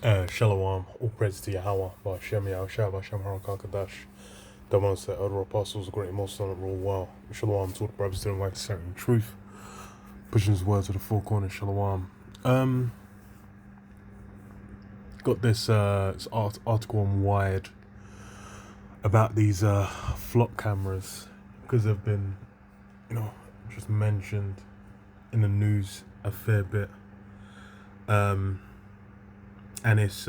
Shalom, all praise to Yahweh, Ba'ashem Yahushua, Ba'ashem HaRakakadash, the ones that other apostles, the great most on it rule well. Shalom to all the brothers doing like certain truth, pushing his word to the four corners, Shalom. Got this article on Wired about these flock cameras, because they've been, just mentioned in the news a fair bit. And it's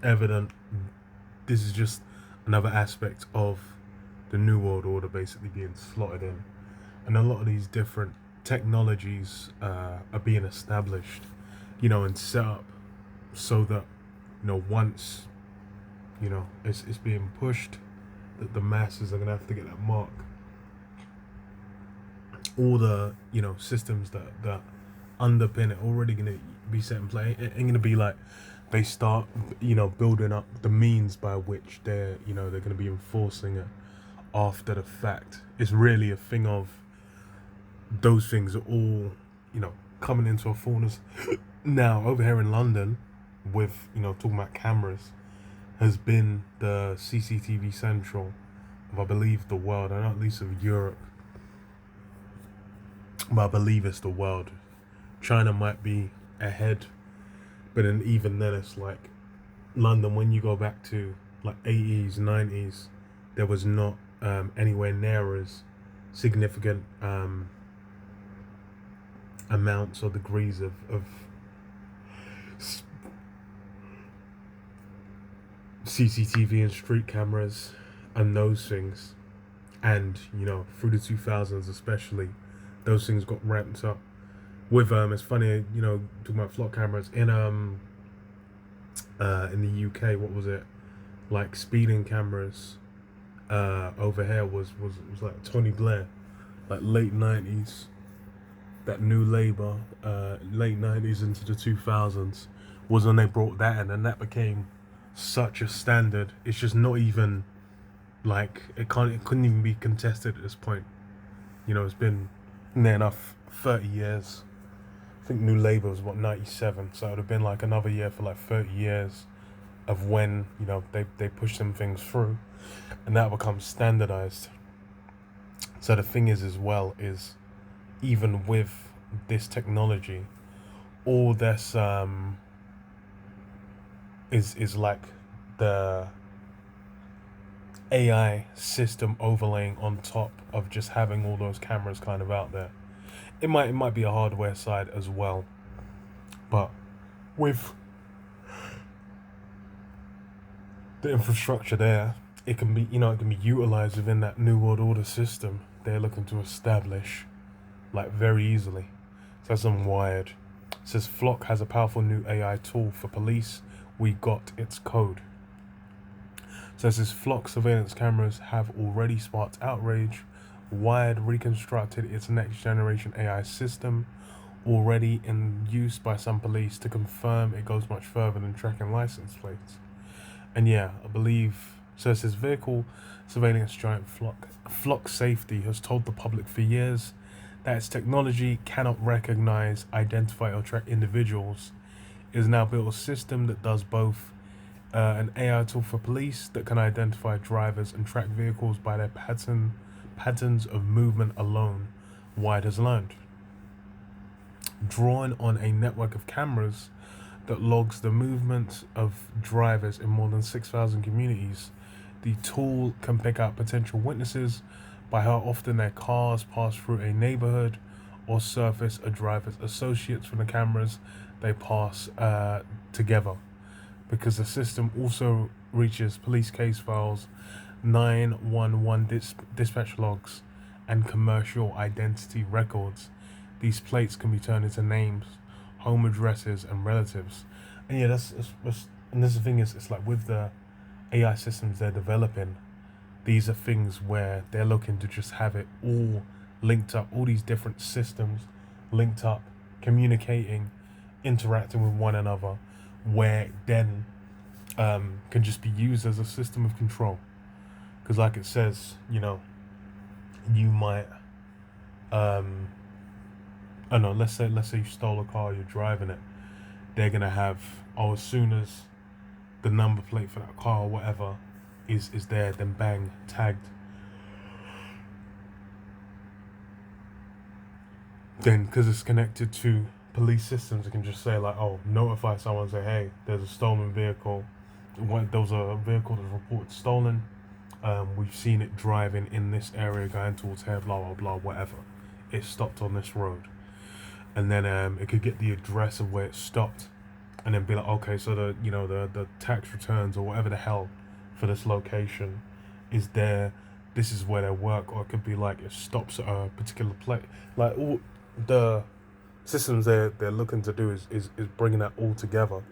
evident this is just another aspect of the New World Order basically being slotted in. And a lot of these different technologies are being established, and set up so that, once, it's being pushed, that the masses are going to have to get that mark. All the, systems that underpin it already going to be set in play. It ain't going to be like they start, building up the means by which they're going to be enforcing it after the fact. It's really a thing of those things are all, coming into a fullness now. Over here in London, with, talking about cameras, has been the CCTV central of, I believe, the world, and at least of Europe. But I believe it's the world. China might be ahead, but then even then it's like London, when you go back to like 80s, 90s, there was not anywhere near as significant amounts or degrees of CCTV and street cameras and those things. And through the 2000s especially, those things got ramped up. With it's funny, talking about flock cameras in the UK, what was it, like speeding cameras over here was like Tony Blair, like late 90s, that new Labour, late 90s into the 2000s was when they brought that in, and that became such a standard. It's just not even like it couldn't even be contested at this point. It's been near enough 30 years. I think New Labour was 97, so it would have been like another year for like 30 years of when they push them things through, and that becomes standardized. So the thing is, as well, is even with this technology, all this is like the AI system overlaying on top of just having all those cameras kind of out there. It might be a hardware side as well, but with the infrastructure there, it can be utilized within that New World Order system they're looking to establish, like, very easily. So that's on Wired. It says Flock has a powerful new AI tool for police. We got its code. So it says Flock surveillance cameras have already sparked outrage. Wired reconstructed its next generation AI system, already in use by some police, to confirm it goes much further than tracking license plates. And yeah, I believe, so it says vehicle surveillance giant Flock Safety has told the public for years that its technology cannot recognize, identify, or track individuals. It has now built a system that does both. An AI tool for police that can identify drivers and track vehicles by their patterns of movement alone, Wired has learned. Drawn on a network of cameras that logs the movements of drivers in more than 6,000 communities, the tool can pick out potential witnesses by how often their cars pass through a neighborhood, or surface a driver's associates from the cameras they pass together. Because the system also reaches police case files, 911 dispatch logs, and commercial identity records. These plates can be turned into names, home addresses, and relatives. And yeah, that's and this is the thing is, it's like with the AI systems they're developing, these are things where they're looking to just have it all linked up, all these different systems linked up, communicating, interacting with one another, where it then can just be used as a system of control. Because like it says, you might, I don't know, let's say you stole a car, you're driving it, they're gonna have, oh, as soon as the number plate for that car or whatever is there, then bang, tagged. Then because it's connected to police systems, it can just say like, oh, notify someone, say, hey, there's a stolen vehicle. There was a vehicle that's reported stolen. We've seen it driving in this area going towards here, blah blah blah, whatever. It stopped on this road, and then it could get the address of where it stopped, and then be like, okay, so the tax returns or whatever the hell for this location is there. This is where they work, or it could be like it stops at a particular place. Like all the systems they're looking to do is bringing that all together,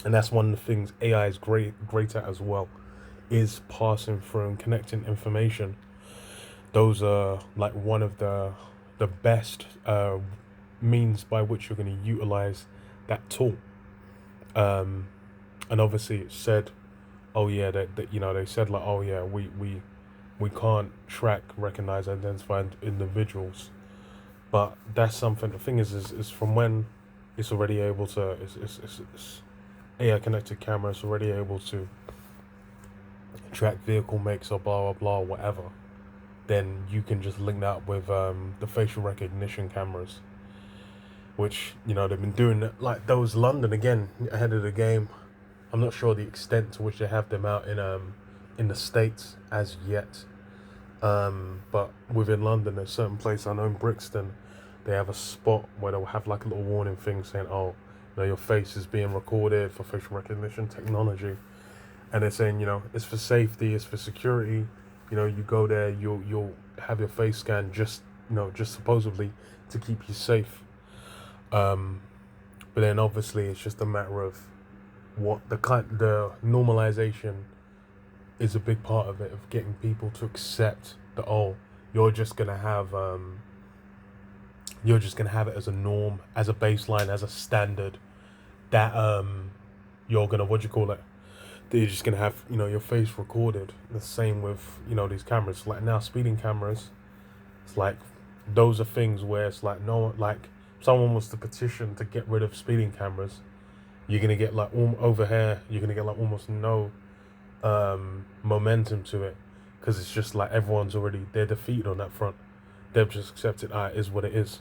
and that's one of the things AI is great at as well, is passing through and connecting information. Those are like one of the best means by which you're going to utilize that tool. And obviously it said, oh yeah, that they said like, oh yeah, we can't track, recognize, identify individuals, but that's something. The thing is from when it's already able to, it's AI connected camera, it's already able to track vehicle makes or blah blah blah whatever. Then you can just link that up with the facial recognition cameras, which they've been doing that, like those London again ahead of the game. I'm not sure the extent to which they have them out in the States as yet. But within London, there's a certain place, I know in Brixton, they have a spot where they'll have like a little warning thing saying, oh, your face is being recorded for facial recognition technology. And they're saying, it's for safety, it's for security. You go there, you'll have your face scanned just supposedly to keep you safe. But then obviously it's just a matter of what the normalization is a big part of it, of getting people to accept that, oh, you're just gonna have it as a norm, as a baseline, as a standard, that you're gonna, what do you call it, that you're just gonna have your face recorded. The same with these cameras. Like now speeding cameras, it's like those are things where it's like, no, like someone was to petition to get rid of speeding cameras, you're gonna get like over here, you're gonna get like almost no momentum to it, because it's just like they're defeated on that front. They've just accepted, it is what it is.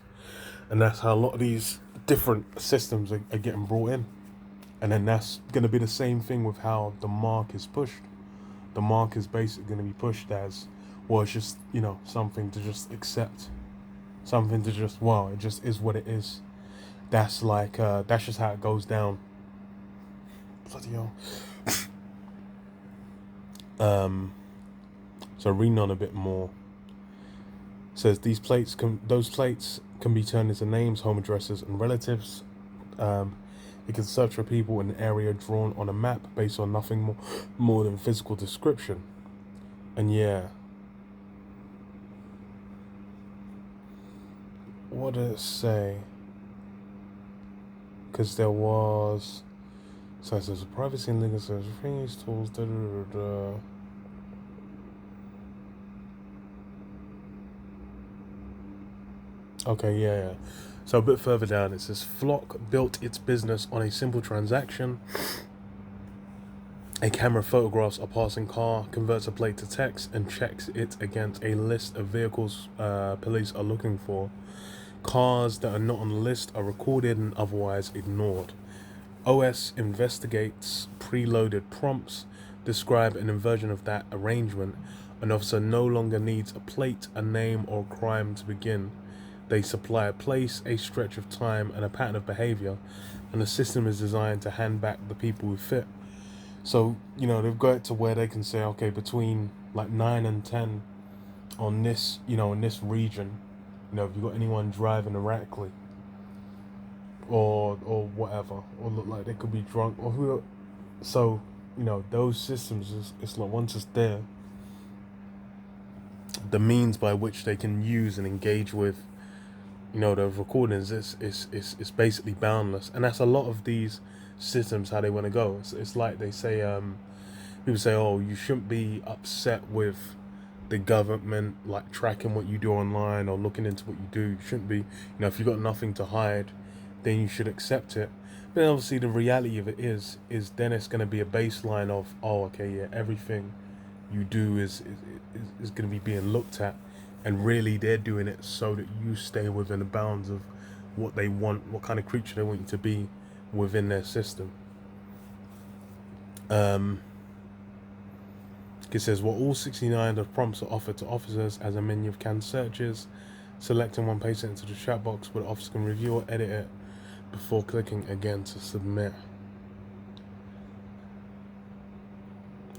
And that's how a lot of these different systems are getting brought in. And then that's going to be the same thing with how the mark is pushed. The mark is basically going to be pushed as, well, it's just, something to just accept. Something to just, wow, it just is what it is. That's like, that's just how it goes down. Bloody hell. So reading on a bit more, says those plates can be turned into names, home addresses, and relatives. It can search for people in an area drawn on a map based on nothing more than physical description. And yeah, what did it say? Because there was, so it says privacy and legal service, these tools, Okay, yeah. So a bit further down, it says Flock built its business on a simple transaction. A camera photographs a passing car, converts a plate to text, and checks it against a list of vehicles police are looking for. Cars that are not on the list are recorded and otherwise ignored. OS investigates preloaded prompts, describe an inversion of that arrangement. An officer no longer needs a plate, a name, or a crime to begin. They supply a place, a stretch of time, and a pattern of behavior, and the system is designed to hand back the people who fit. So, they've got it to where they can say, okay, between like 9 and 10 on this, in this region, if you've got anyone driving erratically or whatever, or look like they could be drunk or who, so, those systems, it's like once it's there, the means by which they can use and engage with the recordings is basically boundless. And that's a lot of these systems, how they want to go. It's like they say, people say, oh, you shouldn't be upset with the government like tracking what you do online or looking into what you do. You shouldn't be, if you've got nothing to hide, then you should accept it. But obviously, the reality of it is then it's going to be a baseline of, oh, okay, yeah, everything you do is going to be being looked at, and really they're doing it so that you stay within the bounds of what they want, what kind of creature they want you to be within their system. It says, well, all 69 of prompts are offered to officers as a menu of canned searches. Selecting one paste it into the chat box, but the officer can review or edit it before clicking again to submit.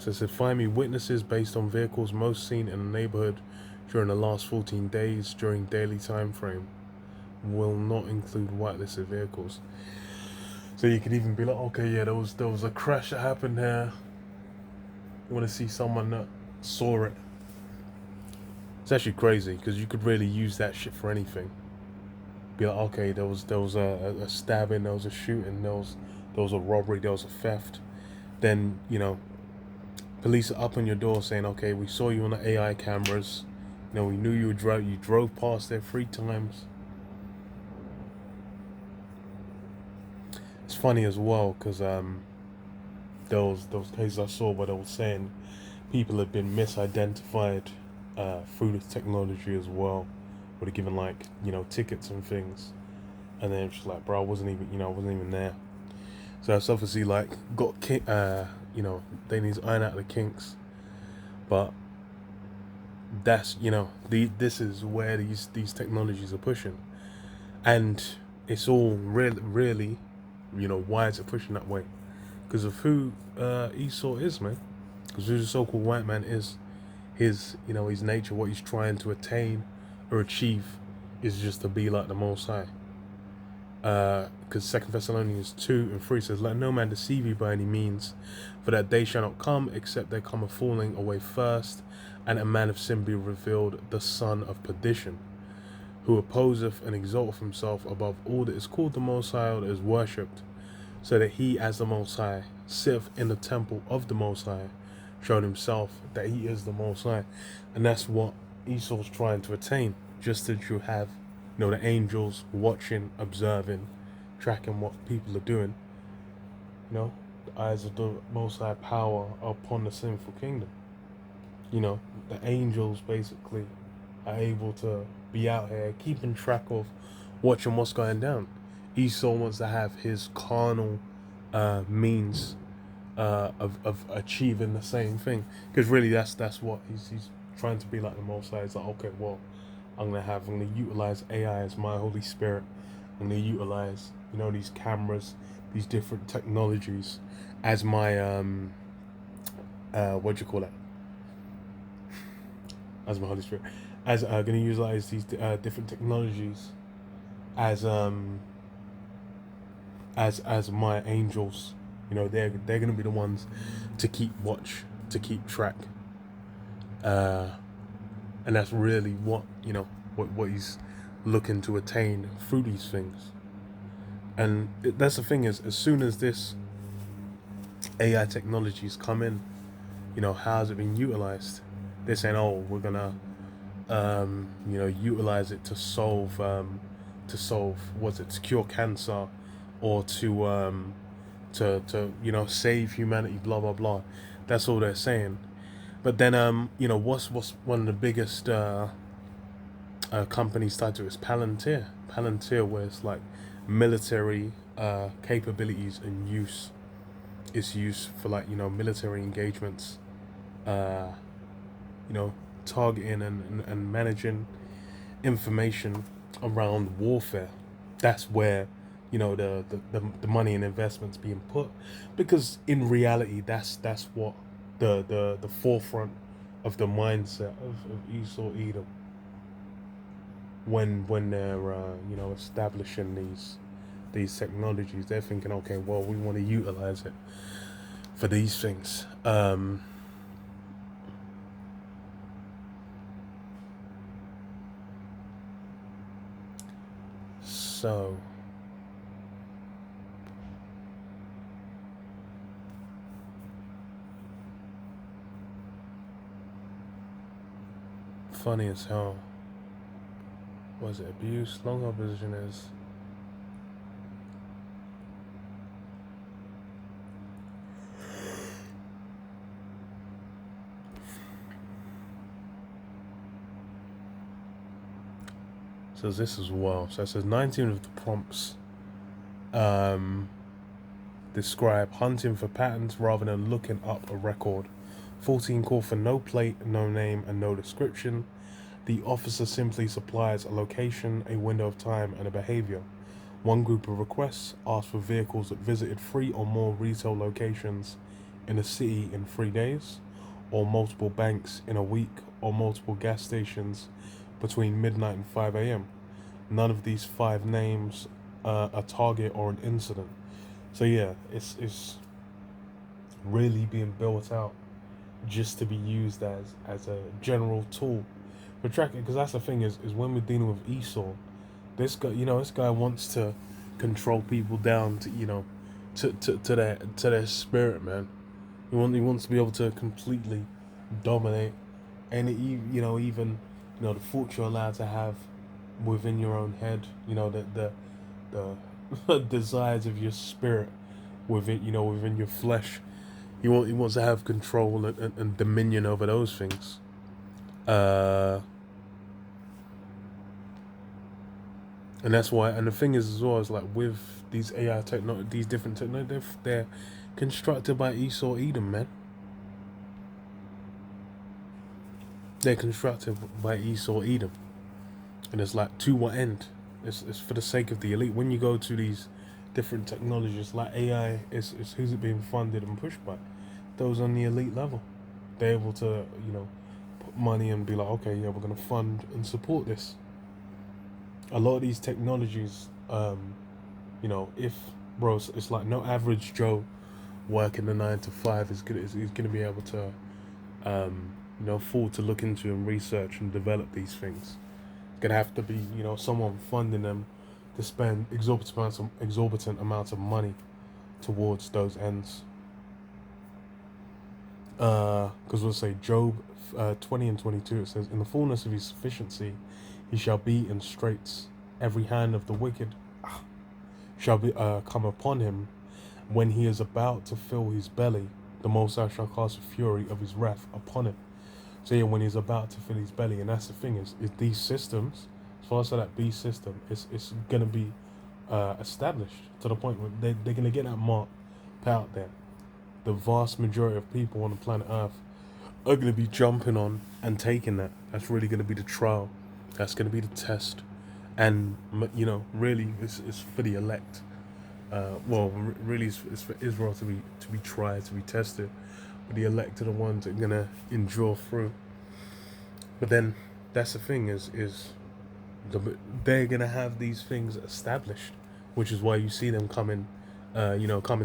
So it said, find me witnesses based on vehicles most seen in the neighborhood during the last 14 days during daily time frame. Will not include whitelisted vehicles. So you could even be like, okay, yeah, there was a crash that happened here. You want to see someone that saw it. It's actually crazy because you could really use that shit for anything. Be like, okay, there was a stabbing, there was a shooting, there was a robbery, there was a theft. Then, you know, police are up on your door saying, okay, we saw you on the AI cameras. You know, we knew you drove past there 3 times. It's funny as well because those cases I saw where they were saying people had been misidentified through the technology as well. Would have given, like, you know, tickets and things, and then it's just like, bro, I wasn't even there. So it's obviously like got you know, they need to iron out the kinks, but that's, you know, this is where these technologies are pushing, and it's all really, you know, why is it pushing that way? Because of who Esau is, man. Because who the so-called white man is, his, you know, his nature, what he's trying to attain or achieve, is just to be like the Most High. Because 2 Thessalonians 2:3 says, let no man deceive you by any means, for that day shall not come, except there come a falling away first, and a man of sin be revealed, the son of perdition, who opposeth and exalteth himself above all that is called the Most High, or that is worshipped, so that he, as the Most High, sitteth in the temple of the Most High, showing himself that he is the Most High. And that's what Esau's trying to attain, just that you have, you know, the angels watching, observing, tracking what people are doing. You know, the eyes of the Most High power are upon the sinful kingdom. You know, the angels basically are able to be out here keeping track of watching what's going down. Esau wants to have his carnal means of achieving the same thing, because really that's what he's trying to be like the Most High. It's like, okay, well, I'm gonna utilize AI as my Holy Spirit. I'm gonna utilize, you know, these cameras, these different technologies as my what do you call it? As my Holy Spirit, as gonna utilize these different technologies as my angels. You know, they're gonna be the ones to keep watch, to keep track, and that's really what, you know, what he's looking to attain through these things. And that's the thing, is as soon as this AI technologies come in, you know, how's it been utilized? They're saying, oh, we're gonna you know, utilize it to solve what's it, to cure cancer, or to you know, save humanity, blah blah blah. That's all they're saying. But then you know, what's one of the biggest companies tied to it is Palantir, where it's like military capabilities and use. It's used for, like, you know, military engagements, you know, targeting and managing information around warfare. That's where, you know, the money and investments being put, because in reality that's what the forefront of the mindset of Esau Edom, when they're you know, establishing these technologies. They're thinking, okay, well, we want to utilize it for these things. So funny as hell. Was it abuse? Long opposition is So this as well. So it says 19 of the prompts um, describe hunting for patterns rather than looking up a record. 14 call for no plate, no name, and no description. The officer simply supplies a location, a window of time, and a behavior. One group of requests asks for vehicles that visited 3 or more retail locations in a city in 3 days, or multiple banks in a week, or multiple gas stations between midnight and 5 a.m. None of these 5 names a target or an incident. So yeah, it's really being built out just to be used as a general tool for tracking. Because that's the thing is when we're dealing with Esau, this guy wants to control people down to to their spirit, man. He wants to be able to completely dominate any even the thoughts you're allowed to have within your own head. The desires of your spirit within your flesh. He wants to have control and dominion over those things. And that's why. And the thing is as well is like with these AI technology, these different technology, they're constructed by Esau Edom, man. They're constructed by Esau Edom, and it's like to what end? It's for the sake of the elite. When you go to these different technologies like AI, it's who's it being funded and pushed by? Those on the elite level. They're able to put money and be like, okay, yeah, we're gonna fund and support this. A lot of these technologies, if bro, it's like no average Joe working the 9 to 5 is gonna be able to afford to look into and research and develop these things. It's gonna have to be someone funding them to spend exorbitant amounts of money towards those ends. Because we'll say Job 20 and 22, it says, in the fullness of his sufficiency he shall be in straits. Every hand of the wicked shall be come upon him. When he is about to fill his belly, the Most High shall cast the fury of his wrath upon him. So yeah, when he's about to fill his belly, and that's the thing is these systems, as far as that beast system, it's gonna be established to the point where they're gonna get that mark out there. The vast majority of people on the planet Earth are gonna be jumping on and taking that. That's really gonna be the trial. That's gonna be the test, and really, it's for the elect. Really, it's for Israel to be tried, to be tested. But the elect are the ones that are gonna endure through. But then that's the thing is they're gonna have these things established, which is why you see them coming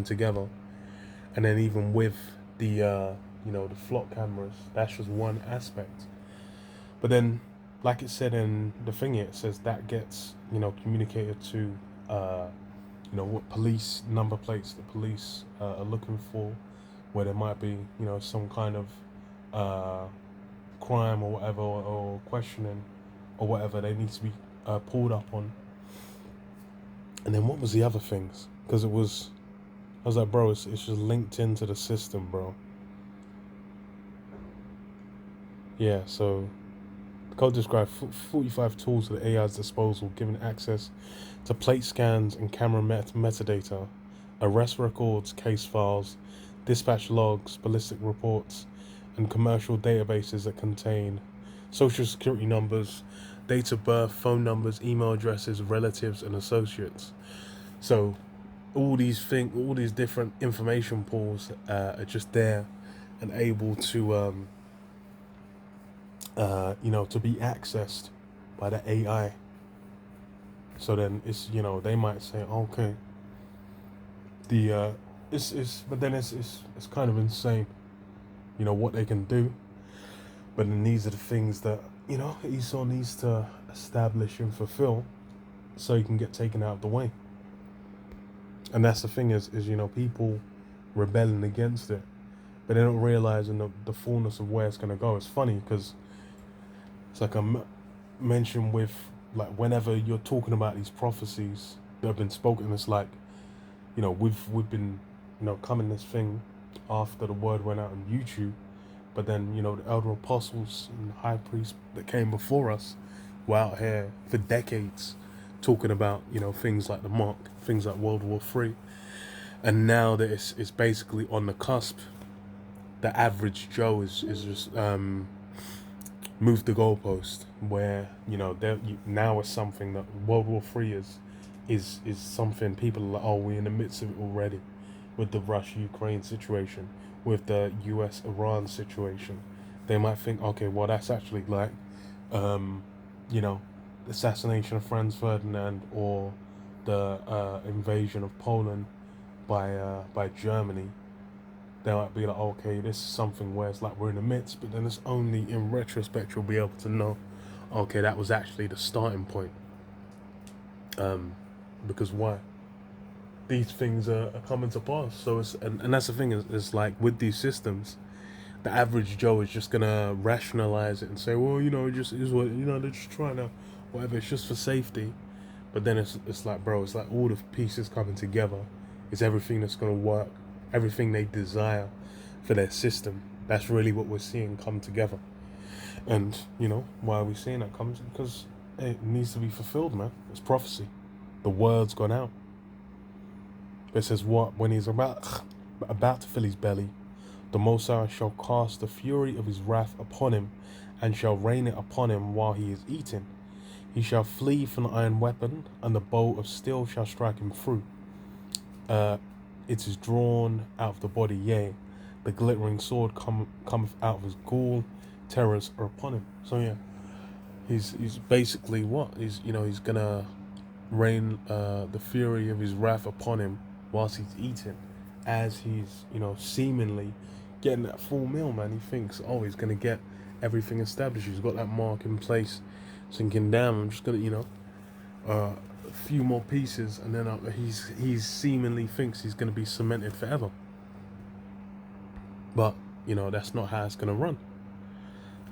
together. And then even with the the flock cameras, that's just one aspect. But then, like it said in the thing, it says that gets communicated to what police number plates the police are looking for, where there might be some kind of crime or whatever, or questioning or whatever they need to be pulled up on. And then what was the other things? Because I was like, bro, it's just linked into the system, bro. Yeah, so the code describes 45 tools at the AI's disposal, giving access to plate scans and camera metadata, arrest records, case files, dispatch logs, ballistic reports, and commercial databases that contain social security numbers, date of birth, phone numbers, email addresses, relatives, and associates. So all these different information pools are just there and able to to be accessed by the AI. So then it's they might say, okay, but then it's kind of insane what they can do. But then these are the things that Esau needs to establish and fulfill so he can get taken out of the way. And that's the thing is people rebelling against it, but they're not realizing the fullness of where it's going to go. It's funny because it's like I mentioned with, like, whenever you're talking about these prophecies that have been spoken, it's like, we've been, coming this thing after the word went out on YouTube, but then, the elder apostles and high priests that came before us, were out here for decades talking about, you know, things like the Mark, things like World War Three, and now that it's basically on the cusp, the average Joe is just moved the goalpost, where, you know, now it's something that World War Three is something people are like, oh, we're in the midst of it already, with the Russia-Ukraine situation, with the US-Iran situation. They might think, okay, well, that's actually like, you know, assassination of Franz Ferdinand, or the invasion of Poland by Germany. They might be like, okay, this is something where it's like we're in the midst, but then it's only in retrospect you'll be able to know, okay, that was actually the starting point. Because why? These things are coming to pass. So and that's the thing, is like with these systems, the average Joe is just gonna rationalize it and say, well, you know, it just is what, you know, they're just trying to whatever, it's just for safety. But then it's like, bro, it's like all the pieces coming together. It's everything that's gonna work, everything they desire for their system. That's really what we're seeing come together. And, you know, why are we seeing that come? Because it needs to be fulfilled, man. It's prophecy. The word's gone out. It says what? When he's about to fill his belly, the Most High shall cast the fury of his wrath upon him, and shall rain it upon him while he is eating. He shall flee from the iron weapon, and the bow of steel shall strike him through. It is drawn out of the body, yea, the glittering sword cometh out of his gall, terrors are upon him. So yeah, he's basically what? He's gonna rain the fury of his wrath upon him whilst he's eating, as he's, you know, seemingly getting that full meal, man. He thinks, oh, he's gonna get everything established. He's got that mark in place, thinking, damn, I'm just gonna, you know, a few more pieces, and then he's seemingly thinks he's gonna be cemented forever. But, you know, that's not how it's gonna run.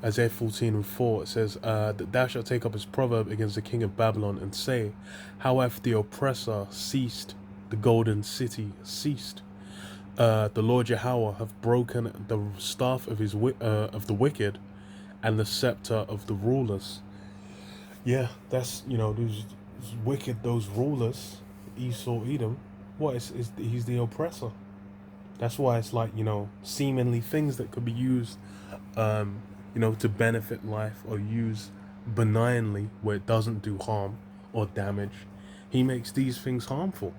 Isaiah 14:4, it says, that thou shalt take up his proverb against the king of Babylon, and say, how hath the oppressor ceased, the golden city ceased? The Lord Yahweh hath broken the staff of of the wicked, and the scepter of the rulers. Yeah, that's, you know, those wicked, those rulers, Esau, Edom. What is he's the oppressor? That's why it's like, you know, seemingly things that could be used, you know, to benefit life, or use benignly where it doesn't do harm or damage. He makes these things harmful.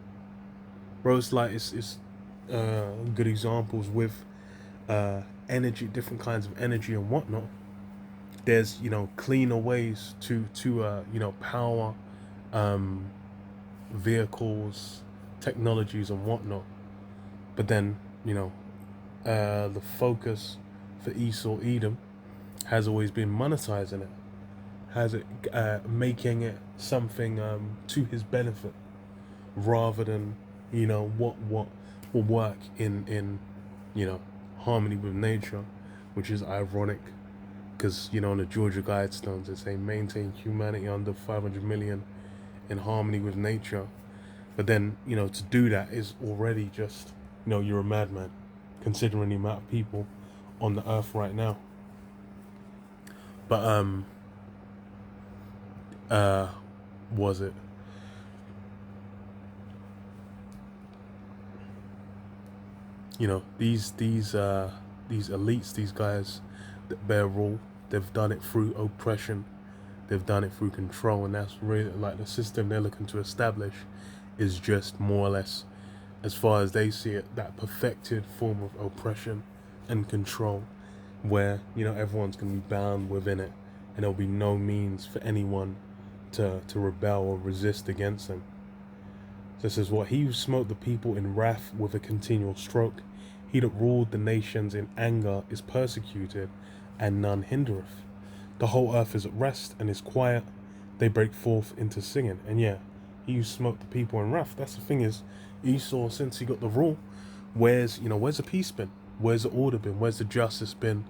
Bro, it's like, it's good examples with energy, different kinds of energy and whatnot. There's, you know, cleaner ways to you know, power vehicles, technologies and whatnot. But then, you know, the focus for Esau, Edom, has always been monetizing it, has it making it something to his benefit, rather than, you know, what will work in you know, harmony with nature, which is ironic, because, you know, in the Georgia Guidestones they say maintain humanity under 500 million in harmony with nature. But then, you know, to do that is already just, you know, you're a madman, considering the amount of people on the earth right now. But was it? You know, these elites, these guys that bear rule, they've done it through oppression, they've done it through control, and that's really like the system they're looking to establish is just more or less, as far as they see it, that perfected form of oppression and control, where, you know, everyone's going to be bound within it, and there'll be no means for anyone to rebel or resist against them. So it says, what? He who smote the people in wrath with a continual stroke, he that ruled the nations in anger is persecuted, and none hindereth. The whole earth is at rest and is quiet, they break forth into singing. And yeah, he who smote the people in wrath. That's the thing, is Esau, since he got the rule, where's the peace been? Where's the order been? Where's the justice been?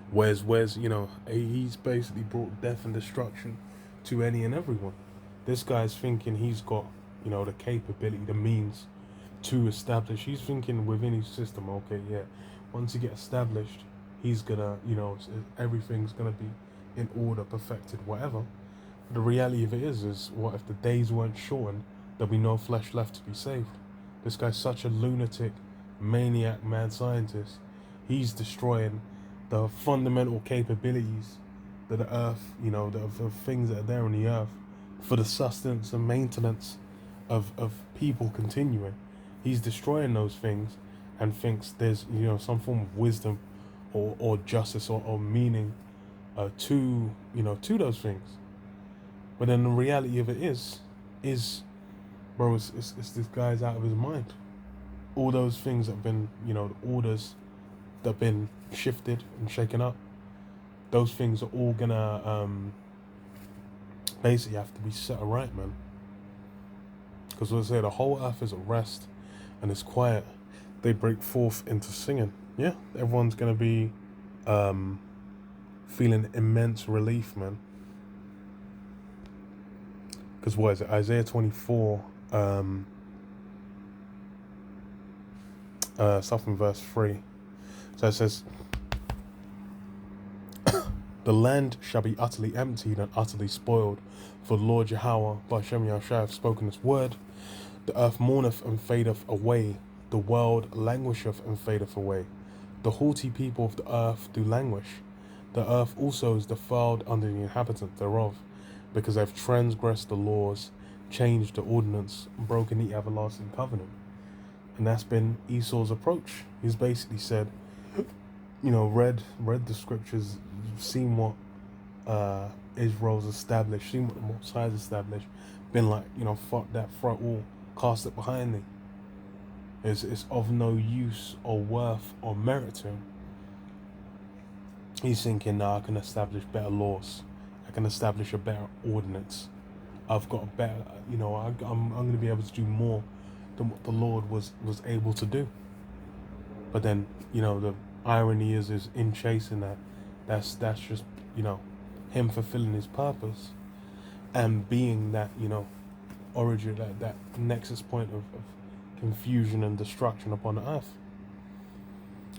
Where's you know, he's basically brought death and destruction to any and everyone. This guy's thinking he's got, you know, the capability, the means to establish. He's thinking within his system, okay, yeah, once he get established, he's gonna, you know, everything's gonna be in order, perfected, whatever. the reality of it is what if the days weren't shortened, there'll be no flesh left to be saved. This guy's such a lunatic, maniac, mad scientist. He's destroying the fundamental capabilities that the earth, the things that are there on the earth for the sustenance and maintenance of people continuing. He's destroying those things and thinks there's, some form of wisdom or justice or meaning to those things. But then the reality of it is bro, it's this guy's out of his mind. All those things that have been, the orders that have been shifted and shaken up, those things are all gonna basically have to be set right, man. Because let's say the whole earth is at rest and it's quiet, they break forth into singing. Yeah, everyone's gonna be feeling immense relief, man. Because what is it? Isaiah 24, stuff in verse 3. So it says, the land shall be utterly emptied and utterly spoiled, for the Lord Yahweh, by Shem Yahshua, have spoken this word. The earth mourneth and fadeth away, the world languisheth and fadeth away. The haughty people of the earth do languish. The earth also is defiled under the inhabitants thereof, because they have transgressed the laws, changed the ordinance, broken the everlasting covenant. And that's been Esau's approach. He's basically said, read the scriptures, seen what Israel's established, seen what the Most High's established, been like, fuck that, throw it all, cast it behind me. It's of no use or worth or merit to him. He's thinking, I can establish better laws. I can establish a better ordinance. I've got a better, I'm going to be able to do more than what the Lord was able to do. But then, the irony is in chasing that's just, him fulfilling his purpose and being that, origin, that nexus point of confusion and destruction upon the earth.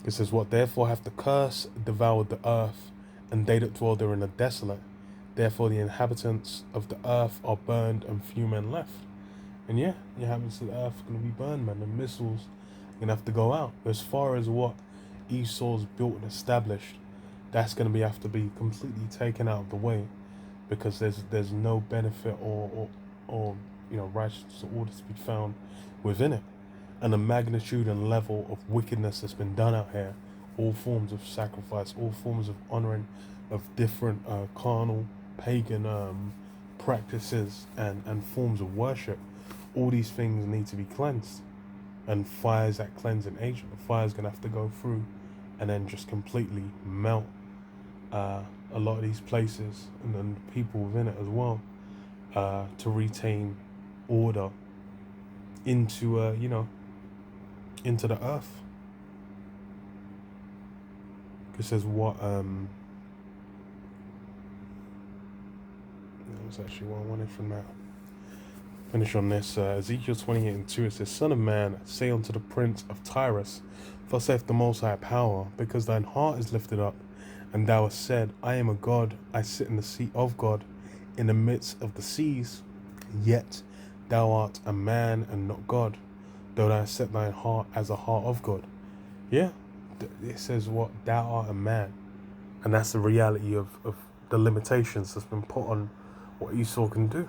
It says, what therefore hath the curse devoured the earth, and they that dwell therein are desolate. Therefore the inhabitants of the earth are burned, and few men left. And yeah, the inhabitants of the earth are going to be burned, man. The missiles are going to have to go out. As far as what Esau's built and established, that's going to have to be completely taken out of the way, because there's no benefit or righteousness or order to be found within it. And the magnitude and level of wickedness that's been done out here, all forms of sacrifice, all forms of honoring of different carnal, pagan practices and forms of worship, all these things need to be cleansed. And fire's that cleansing agent. The fire's going to have to go through and then just completely melt a lot of these places and then the people within it as well, to retain order into into the earth. Because says what that's actually what I wanted from that. Finish on this. Ezekiel 28:2, it says, Son of man, say unto the prince of Tyrus, thus saith the Most High Power, because thine heart is lifted up, and thou hast said, I am a God, I sit in the seat of God, in the midst of the seas, yet thou art a man and not God, though thou hast set thine heart as a heart of God. Yeah, it says what? Thou art a man. And that's the reality of the limitations that's been put on what Esau can do.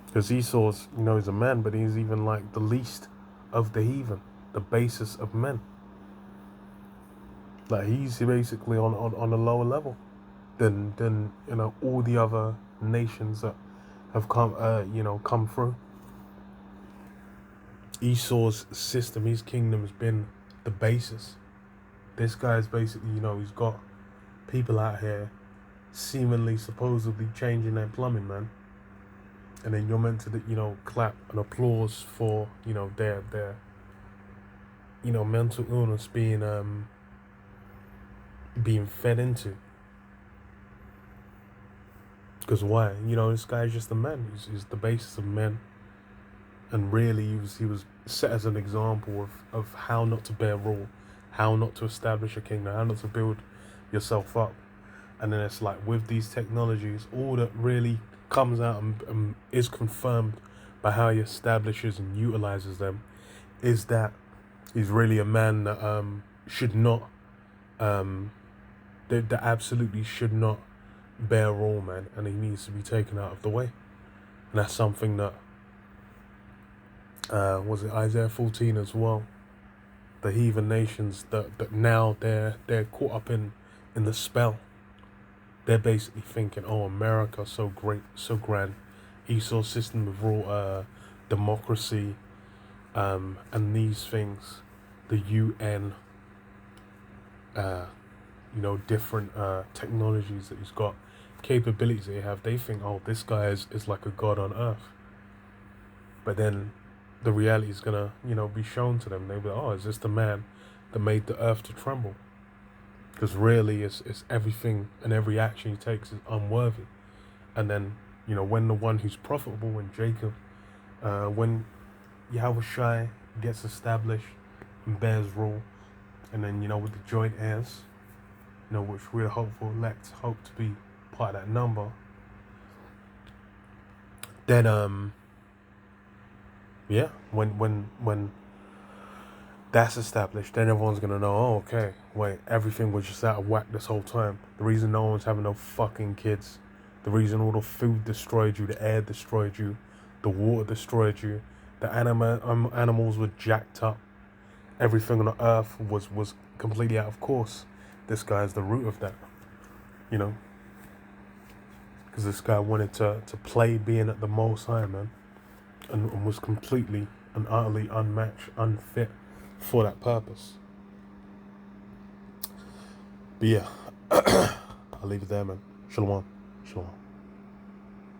Because Esau's, he's a man, but he's even like the least of the heathen, the basis of men. Like he's basically on a lower level than all the other nations that have come through. Esau's system, his kingdom has been the basis. This guy's basically, he's got people out here seemingly, supposedly changing their plumbing, man. And then you're meant to, clap and applause for, their mental illness being fed into. Because why? This guy's just a man. He's the basis of men. And really, he was set as an example of how not to bear rule, how not to establish a kingdom, how not to build yourself up. And then it's like with these technologies, all that really comes out and is confirmed by how he establishes and utilizes them, is that he's really a man that should not, that absolutely should not bear rule, man, and he needs to be taken out of the way. And that's something that, was it Isaiah 14 as well? The heathen nations that now they're caught up in the spell. They're basically thinking, oh, America, so great, so grand. Esau's system of rule, democracy, and these things, the UN, different technologies that he's got, capabilities that he have. They think, oh, this guy is like a god on earth. But then the reality is gonna, be shown to them. They'll be like, oh, is this the man that made the earth to tremble? Because really, it's everything and every action he takes is unworthy. And then, when the one who's profitable, when Jacob, when Yahushua gets established and bears rule, and then, with the joint heirs, which we're hopeful elect hope to be part of that number, then, when that's established, then everyone's gonna know, oh, okay, wait, everything was just out of whack this whole time. The reason no one's having no fucking kids, the reason all the food destroyed you, the air destroyed you, the water destroyed you, the animals were jacked up, everything on the earth was completely out of course. This guy is the root of that, because this guy wanted to play being at the Most High, man, and was completely and utterly unmatched, unfit for that purpose. But yeah, I'll leave it there, man. Shalom. Shalom.